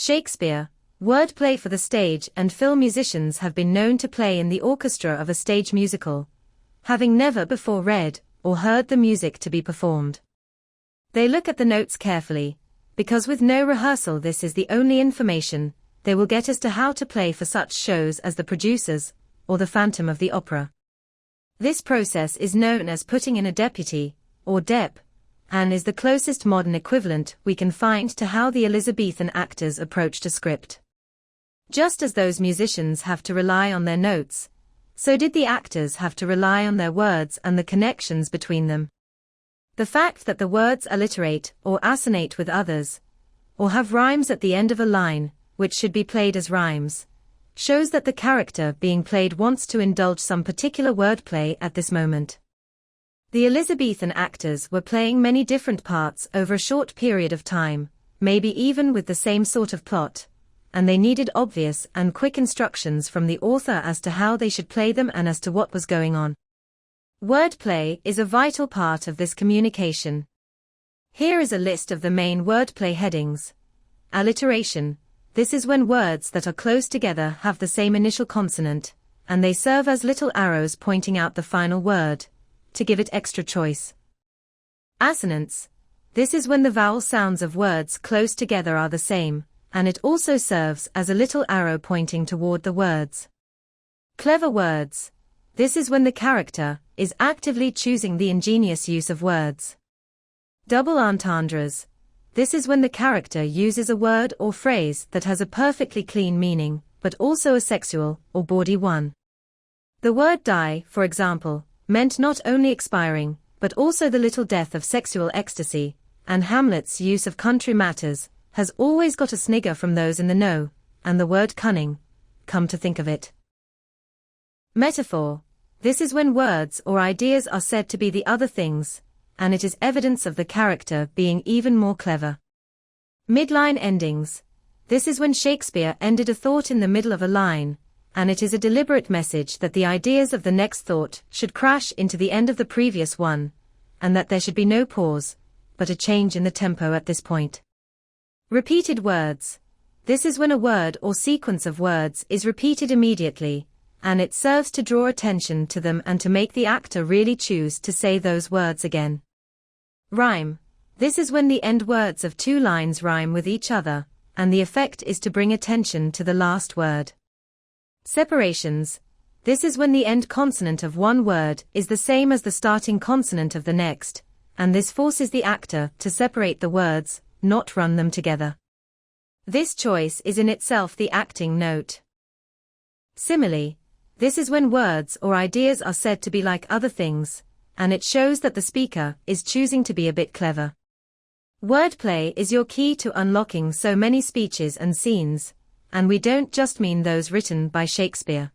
Shakespeare, wordplay for the stage and film. Musicians have been known to play in the orchestra of a stage musical, having never before read or heard the music to be performed. They look at the notes carefully, because with no rehearsal this is the only information they will get as to how to play for such shows as The Producers or The Phantom of the Opera. This process is known as putting in a deputy, or dep, and is the closest modern equivalent we can find to how the Elizabethan actors approached a script. Just as those musicians have to rely on their notes, so did the actors have to rely on their words and the connections between them. The fact that the words alliterate or assonate with others, or have rhymes at the end of a line, which should be played as rhymes, shows that the character being played wants to indulge some particular wordplay at this moment. The Elizabethan actors were playing many different parts over a short period of time, maybe even with the same sort of plot, and they needed obvious and quick instructions from the author as to how they should play them and as to what was going on. Wordplay is a vital part of this communication. Here is a list of the main wordplay headings. Alliteration. This is when words that are close together have the same initial consonant, and they serve as little arrows pointing out the final word, to give it extra choice. Assonance. This is when the vowel sounds of words close together are the same, and it also serves as a little arrow pointing toward the words. Clever words. This is when the character is actively choosing the ingenious use of words. Double entendres. This is when the character uses a word or phrase that has a perfectly clean meaning, but also a sexual or bawdy one. The word die, for example, meant not only expiring, but also the little death of sexual ecstasy, and Hamlet's use of country matters has always got a snigger from those in the know, and the word cunning, come to think of it. Metaphor. This is when words or ideas are said to be the other things, and it is evidence of the character being even more clever. Midline endings. This is when Shakespeare ended a thought in the middle of a line, and it is a deliberate message that the ideas of the next thought should crash into the end of the previous one, and that there should be no pause, but a change in the tempo at this point. Repeated words. This is when a word or sequence of words is repeated immediately, and it serves to draw attention to them and to make the actor really choose to say those words again. Rhyme. This is when the end words of two lines rhyme with each other, and the effect is to bring attention to the last word. Separations. This is when the end consonant of one word is the same as the starting consonant of the next, and this forces the actor to separate the words, not run them together. This choice is in itself the acting note. Simile. This is when words or ideas are said to be like other things, and it shows that the speaker is choosing to be a bit clever. Wordplay is your key to unlocking so many speeches and scenes, and we don't just mean those written by Shakespeare.